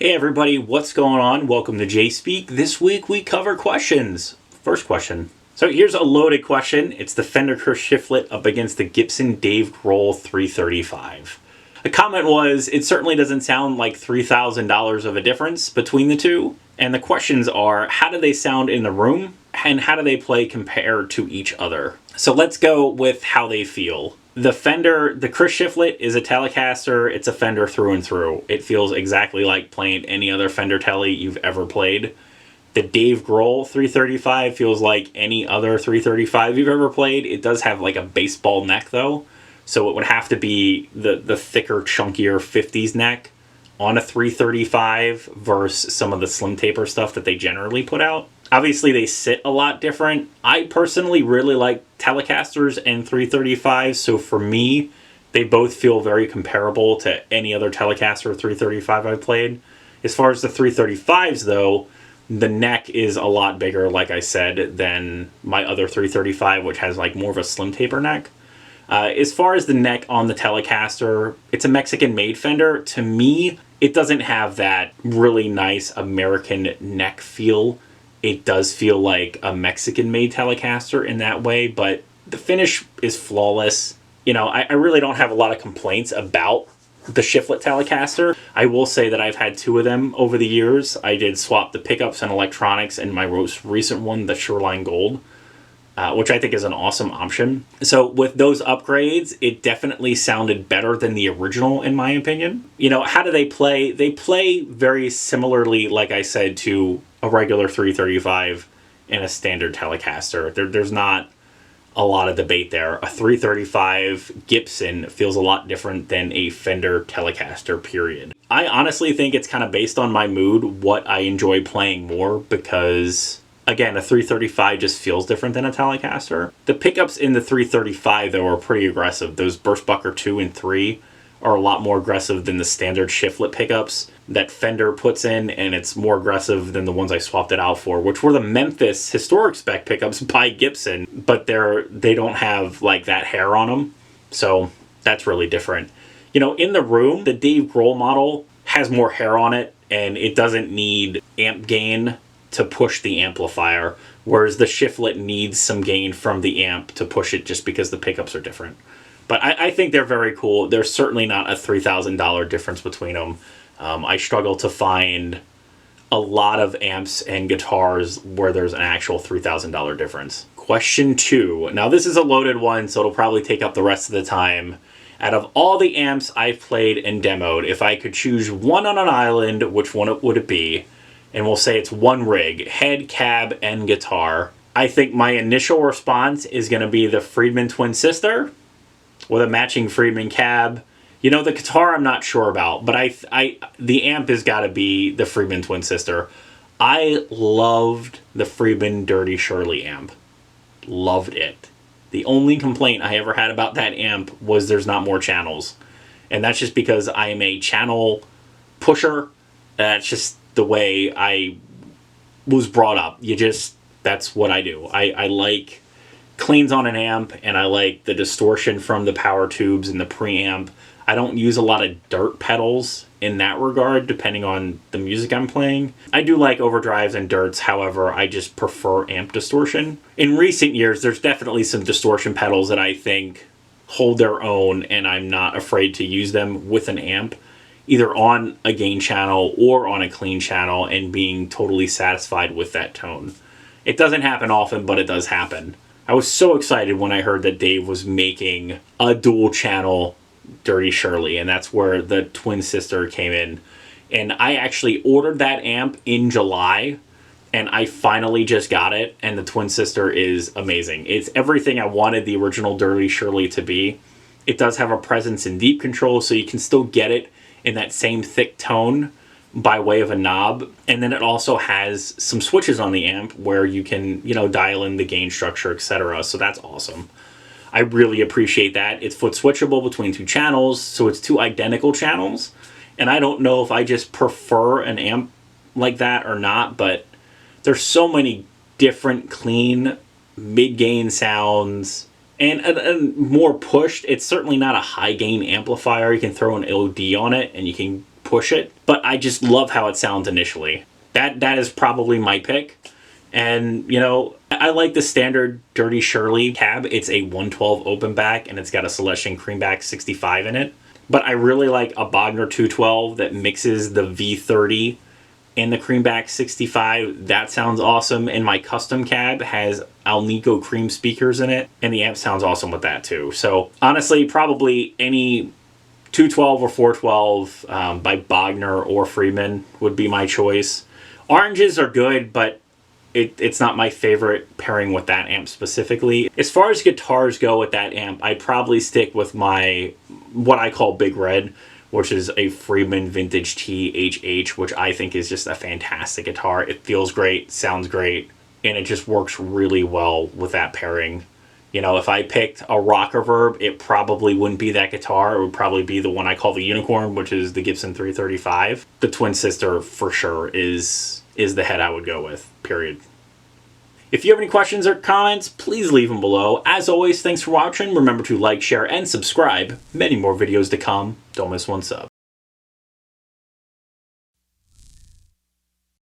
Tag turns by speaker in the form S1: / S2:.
S1: Hey everybody, what's going on? Welcome to Jay Speak. This week we cover questions. First question. So here's a loaded question. It's the Fender Shiflett up against the Gibson Dave Grohl 335. The comment was, it certainly doesn't sound like $3,000 of a difference between the two. And the questions are, how do they sound in the room? And how do they play compared to each other? So let's go with how they feel. The Shiflett is a Telecaster. It's a Fender through and through. It feels exactly like playing any other Fender Tele you've ever played. The Dave Grohl 335 feels like any other 335 you've ever played. It does have like a baseball neck though. So it would have to be the thicker, chunkier 50s neck on a 335 versus some of the slim taper stuff that they generally put out. Obviously, they sit a lot different. I personally really like Telecasters and 335s, so for me, they both feel very comparable to any other Telecaster or 335 I've played. As far as the 335s, though, the neck is a lot bigger, like I said, than my other 335, which has like more of a slim taper neck. As far as the neck on the Telecaster, it's a Mexican-made Fender. To me, it doesn't have that really nice American neck feel. It does feel like a Mexican-made Telecaster in that way, but the finish is flawless. You know, I really don't have a lot of complaints about the Shiflett Telecaster. I will say that I've had two of them over the years. I did swap the pickups and electronics in my most recent one, the Shoreline Gold, which I think is an awesome option. So with those upgrades, it definitely sounded better than the original, in my opinion. You know, how do they play? They play very similarly, like I said, to a regular 335 and a standard Telecaster. There's not a lot of debate there. A 335 Gibson feels a lot different than a Fender Telecaster, period. I honestly think it's kind of based on my mood, what I enjoy playing more, because again, a 335 just feels different than a Telecaster. The pickups in the 335, though, are pretty aggressive. Those Burstbucker 2 and 3 are a lot more aggressive than the standard Shiflett pickups that Fender puts in, and it's more aggressive than the ones I swapped it out for, which were the Memphis historic spec pickups by Gibson, but they don't have like that hair on them, so that's really different. You know, in the room, the Dave Grohl model has more hair on it, and it doesn't need amp gain to push the amplifier, whereas the Shiflett needs some gain from the amp to push it just because the pickups are different. But I think they're very cool. There's certainly not a $3,000 difference between them. I struggle to find a lot of amps and guitars where there's an actual $3,000 difference. Question 2. Now this is a loaded one, so it'll probably take up the rest of the time. Out of all the amps I've played and demoed, if I could choose one on an island, which one would it be? And we'll say it's one rig, head, cab, and guitar. I think my initial response is going to be the Friedman Twin Sister with a matching Friedman cab. You know, the guitar I'm not sure about, but the amp has got to be the Friedman Twin Sister. I loved the Friedman Dirty Shirley amp. Loved it. The only complaint I ever had about that amp was there's not more channels. And that's just because I am a channel pusher. That's just the way I was brought up. That's what I do. I like cleans on an amp, and I like the distortion from the power tubes and the preamp. I don't use a lot of dirt pedals in that regard, depending on the music I'm playing. I do like overdrives and dirts, however, I just prefer amp distortion. In recent years, there's definitely some distortion pedals that I think hold their own, and I'm not afraid to use them with an amp, either on a gain channel or on a clean channel, and being totally satisfied with that tone. It doesn't happen often, but it does happen. I was so excited when I heard that Dave was making a dual channel Dirty Shirley, and that's where the Twin Sister came in. And I actually ordered that amp in July, and I finally just got it, and the Twin Sister is amazing. It's everything I wanted the original Dirty Shirley to be. It does have a presence in deep control, so you can still get it in that same thick tone by way of a knob. And then it also has some switches on the amp where you can, you know, dial in the gain structure, etc. So that's awesome. I really appreciate that. It's foot switchable between two channels, so it's two identical channels. And I don't know if I just prefer an amp like that or not, but there's so many different clean mid-gain sounds and more pushed. It's certainly not a high gain amplifier. You can throw an OD on it and you can push it, but I just love how it sounds initially. That is probably my pick. And, you know, I like the standard Dirty Shirley cab. It's a 112 open back, and it's got a Celestion Creamback 65 in it. But I really like a Bogner 212 that mixes the V30 and the Creamback 65. That sounds awesome. And my custom cab has Alnico Cream speakers in it, and the amp sounds awesome with that too. So honestly, probably any 212 or 412 by Bogner or Friedman would be my choice. Oranges are good, but it's not my favorite pairing with that amp specifically. As far as guitars go with that amp, I'd probably stick with my, what I call Big Red, which is a Friedman Vintage T HH, which I think is just a fantastic guitar. It feels great, sounds great, and it just works really well with that pairing. You know, if I picked a rock reverb, it probably wouldn't be that guitar. It would probably be the one I call the Unicorn, which is the Gibson 335. The twin sister, for sure, is the head I would go with, period. If you have any questions or comments, please leave them below. As always, thanks for watching. Remember to like, share, and subscribe. Many more videos to come. Don't miss one sub.